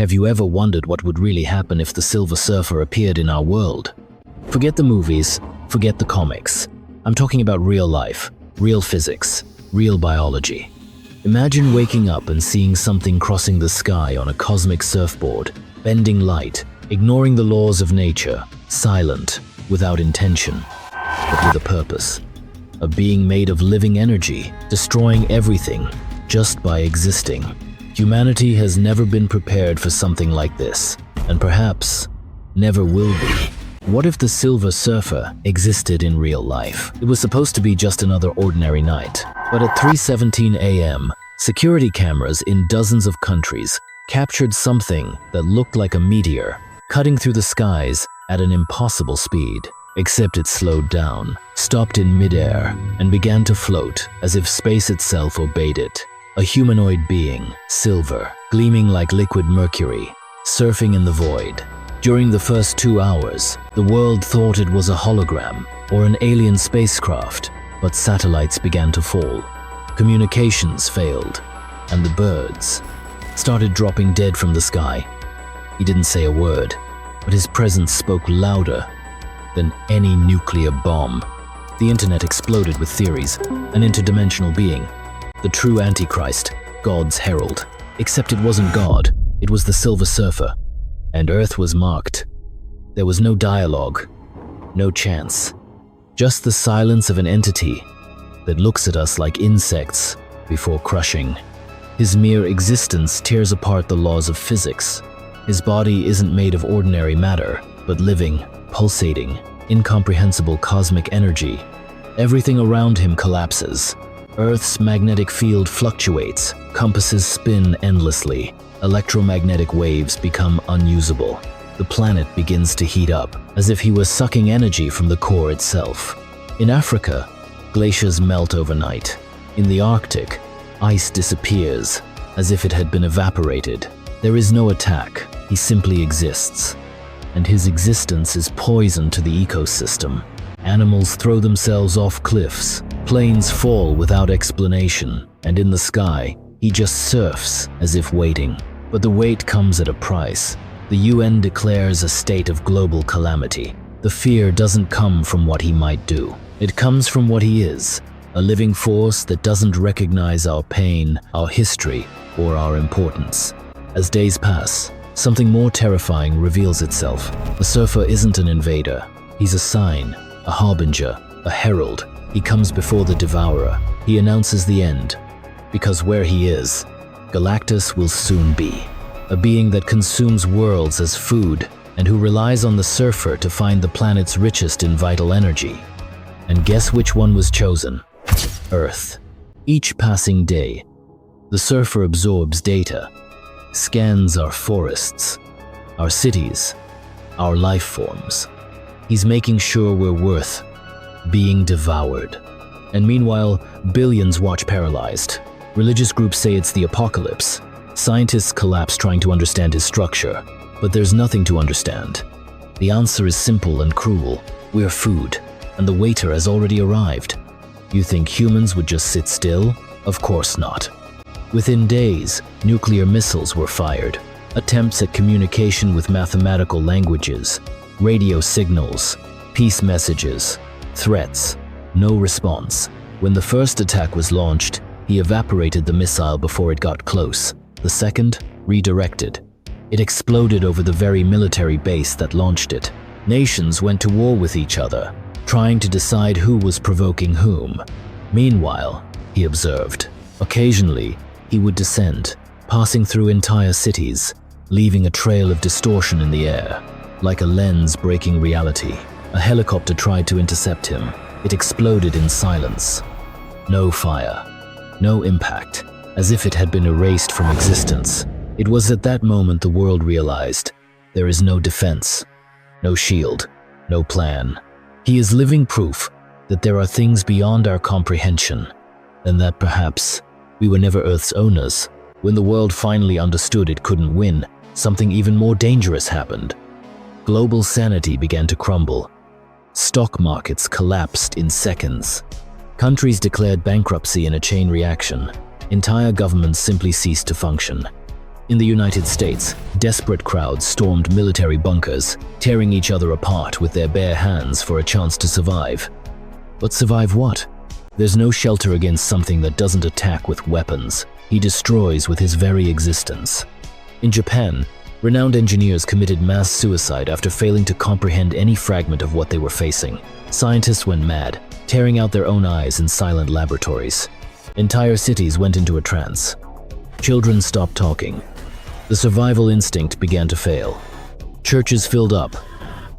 Have you ever wondered what would really happen if the Silver Surfer appeared in our world? Forget the movies, forget the comics. I'm talking about real life, real physics, real biology. Imagine waking up and seeing something crossing the sky on a cosmic surfboard, bending light, ignoring the laws of nature, silent, without intention, but with a purpose. A being made of living energy, destroying everything just by existing. Humanity has never been prepared for something like this, and perhaps never will be. What if the Silver Surfer existed in real life? It was supposed to be just another ordinary night, but at 3:17 a.m., security cameras in dozens of countries captured something that looked like a meteor, cutting through the skies at an impossible speed. Except it slowed down, stopped in midair, and began to float as if space itself obeyed it. A humanoid being, silver, gleaming like liquid mercury, surfing in the void. During the first 2 hours, the world thought it was a hologram or an alien spacecraft, but satellites began to fall. Communications failed, and the birds started dropping dead from the sky. He didn't say a word, but his presence spoke louder than any nuclear bomb. The internet exploded with theories, an interdimensional being, the true Antichrist, God's Herald. Except it wasn't God, it was the Silver Surfer. And Earth was marked. There was no dialogue, no chance. Just the silence of an entity that looks at us like insects before crushing. His mere existence tears apart the laws of physics. His body isn't made of ordinary matter, but living, pulsating, incomprehensible cosmic energy. Everything around him collapses. Earth's magnetic field fluctuates, compasses spin endlessly, electromagnetic waves become unusable. The planet begins to heat up, as if he was sucking energy from the core itself. In Africa, glaciers melt overnight. In the Arctic, ice disappears, as if it had been evaporated. There is no attack, he simply exists. And his existence is poison to the ecosystem. Animals throw themselves off cliffs, planes fall without explanation, and in the sky, he just surfs as if waiting. But the wait comes at a price. The UN declares a state of global calamity. The fear doesn't come from what he might do. It comes from what he is, a living force that doesn't recognize our pain, our history, or our importance. As days pass, something more terrifying reveals itself. The Surfer isn't an invader. He's a sign, a harbinger, a herald. He comes before the devourer. He announces the end. Because where he is, Galactus will soon be. A being that consumes worlds as food and who relies on the Surfer to find the planet's richest in vital energy. And guess which one was chosen? Earth. Each passing day, the Surfer absorbs data, scans our forests, our cities, our life forms. He's making sure we're worth being devoured. And meanwhile, billions watch paralyzed. Religious groups say it's the apocalypse. Scientists collapse trying to understand his structure. But there's nothing to understand. The answer is simple and cruel. We're food, and the waiter has already arrived. You think humans would just sit still? Of course not. Within days, nuclear missiles were fired. Attempts at communication with mathematical languages, radio signals, peace messages, threats. No response. When the first attack was launched, he evaporated the missile before it got close. The second, redirected. It exploded over the very military base that launched it. Nations went to war with each other, trying to decide who was provoking whom. Meanwhile, he observed. Occasionally, he would descend, passing through entire cities, leaving a trail of distortion in the air, like a lens breaking reality. A helicopter tried to intercept him. It exploded in silence. No fire, no impact, as if it had been erased from existence. It was at that moment the world realized there is no defense, no shield, no plan. He is living proof that there are things beyond our comprehension, and that perhaps we were never Earth's owners. When the world finally understood it couldn't win, something even more dangerous happened. Global sanity began to crumble. Stock markets collapsed in seconds. Countries declared bankruptcy in a chain reaction. Entire governments simply ceased to function. In the United States, desperate crowds stormed military bunkers, tearing each other apart with their bare hands for a chance to survive. But survive what? There's no shelter against something that doesn't attack with weapons. He destroys with his very existence. In Japan, renowned engineers committed mass suicide after failing to comprehend any fragment of what they were facing. Scientists went mad, tearing out their own eyes in silent laboratories. Entire cities went into a trance. Children stopped talking. The survival instinct began to fail. Churches filled up,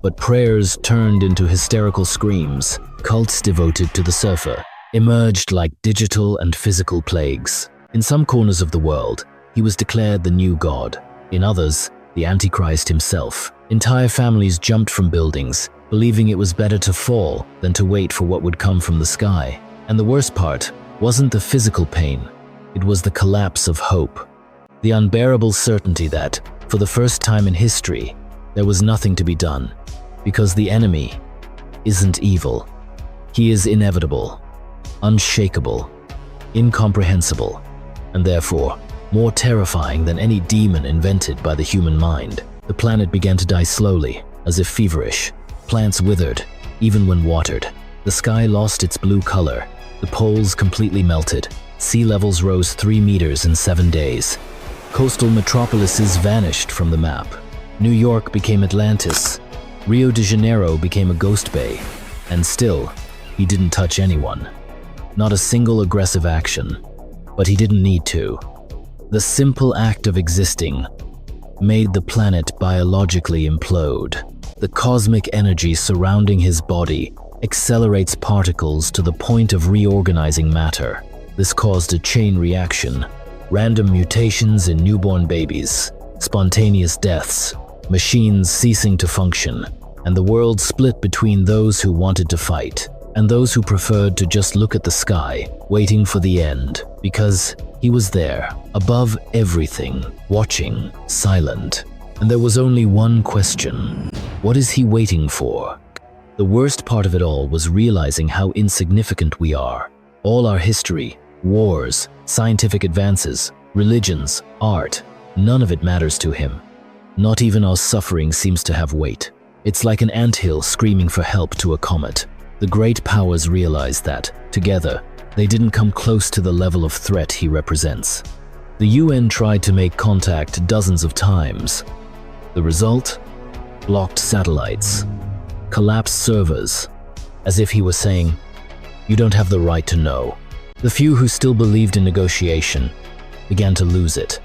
but prayers turned into hysterical screams. Cults devoted to the surfer emerged like digital and physical plagues. In some corners of the world, he was declared the new god. In others, the Antichrist himself. Entire families jumped from buildings, believing it was better to fall than to wait for what would come from the sky. And the worst part wasn't the physical pain, it was the collapse of hope. The unbearable certainty that, for the first time in history, there was nothing to be done, because the enemy isn't evil. He is inevitable, unshakable, incomprehensible, and therefore more terrifying than any demon invented by the human mind. The planet began to die slowly, as if feverish. Plants withered, even when watered. The sky lost its blue color. The poles completely melted. Sea levels rose 3 meters in 7 days. Coastal metropolises vanished from the map. New York became Atlantis. Rio de Janeiro became a ghost bay. And still, he didn't touch anyone. Not a single aggressive action. But he didn't need to. The simple act of existing made the planet biologically implode. The cosmic energy surrounding his body accelerates particles to the point of reorganizing matter. This caused a chain reaction. Random mutations in newborn babies, spontaneous deaths, machines ceasing to function, and the world split between those who wanted to fight and those who preferred to just look at the sky, waiting for the end, because he was there, above everything, watching, silent. And there was only one question. What is he waiting for? The worst part of it all was realizing how insignificant we are. All our history, wars, scientific advances, religions, art, none of it matters to him. Not even our suffering seems to have weight. It's like an anthill screaming for help to a comet. The great powers realized that, together, they didn't come close to the level of threat he represents. The UN tried to make contact dozens of times. The result? Blocked satellites, collapsed servers, as if he was saying, "You don't have the right to know." The few who still believed in negotiation began to lose it.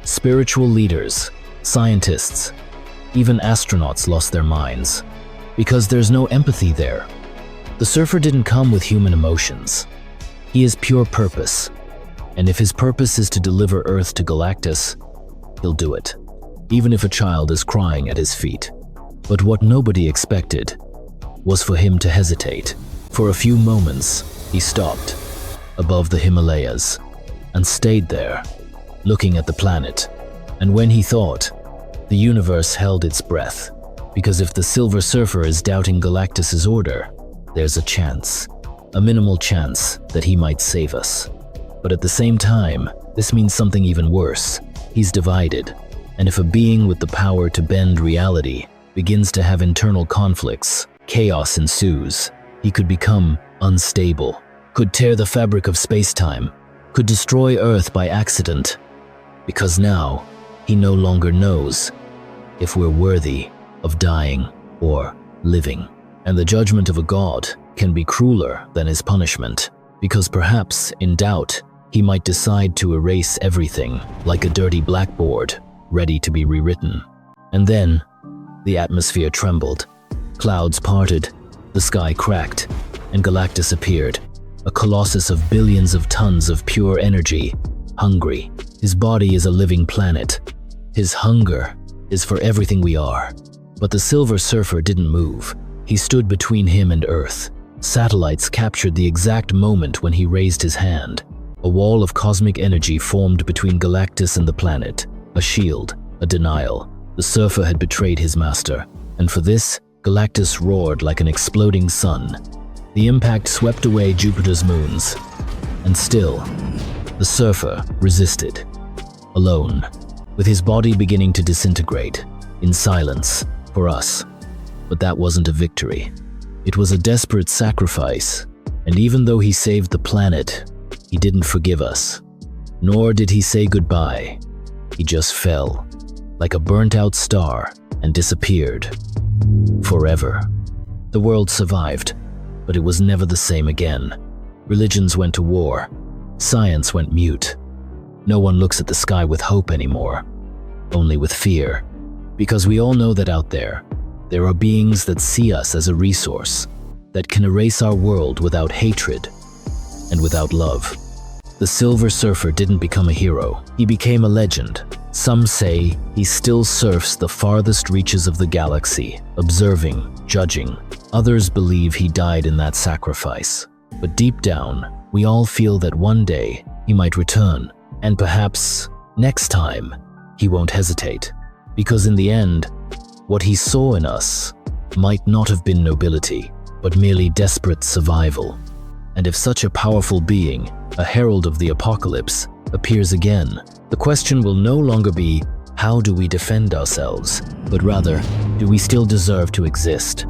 Spiritual leaders, scientists, even astronauts lost their minds, because there's no empathy there. The surfer didn't come with human emotions. He is pure purpose, and if his purpose is to deliver Earth to Galactus, he'll do it, even if a child is crying at his feet. But what nobody expected was for him to hesitate. For a few moments, he stopped above the Himalayas and stayed there, looking at the planet. And when he thought, the universe held its breath, because if the Silver Surfer is doubting Galactus's order, there's a chance, a minimal chance, that he might save us. But at the same time, this means something even worse. He's divided, and if a being with the power to bend reality begins to have internal conflicts, chaos ensues. He could become unstable, could tear the fabric of space-time, could destroy Earth by accident, because now he no longer knows if we're worthy of dying or living. And the judgment of a god can be crueler than his punishment, because perhaps, in doubt, he might decide to erase everything like a dirty blackboard, ready to be rewritten. And then, the atmosphere trembled, clouds parted, the sky cracked, and Galactus appeared, a colossus of billions of tons of pure energy, hungry. His body is a living planet. His hunger is for everything we are. But the Silver Surfer didn't move. He stood between him and Earth. Satellites captured the exact moment when he raised his hand. A wall of cosmic energy formed between Galactus and the planet. A shield, a denial. The Surfer had betrayed his master, and for this, Galactus roared like an exploding sun. The impact swept away Jupiter's moons. And still, the Surfer resisted. Alone, with his body beginning to disintegrate, in silence, for us. But that wasn't a victory. It was a desperate sacrifice, and even though he saved the planet, he didn't forgive us. Nor did he say goodbye. He just fell, like a burnt-out star, and disappeared. Forever. The world survived, but it was never the same again. Religions went to war. Science went mute. No one looks at the sky with hope anymore, only with fear. Because we all know that out there are beings that see us as a resource, that can erase our world without hatred and without love. The Silver Surfer didn't become a hero. He became a legend. Some say he still surfs the farthest reaches of the galaxy, observing, judging. Others believe he died in that sacrifice. But deep down, we all feel that one day he might return, and perhaps next time he won't hesitate. Because in the end, what he saw in us might not have been nobility, but merely desperate survival. And if such a powerful being, a herald of the apocalypse, appears again, the question will no longer be, how do we defend ourselves? But rather, do we still deserve to exist?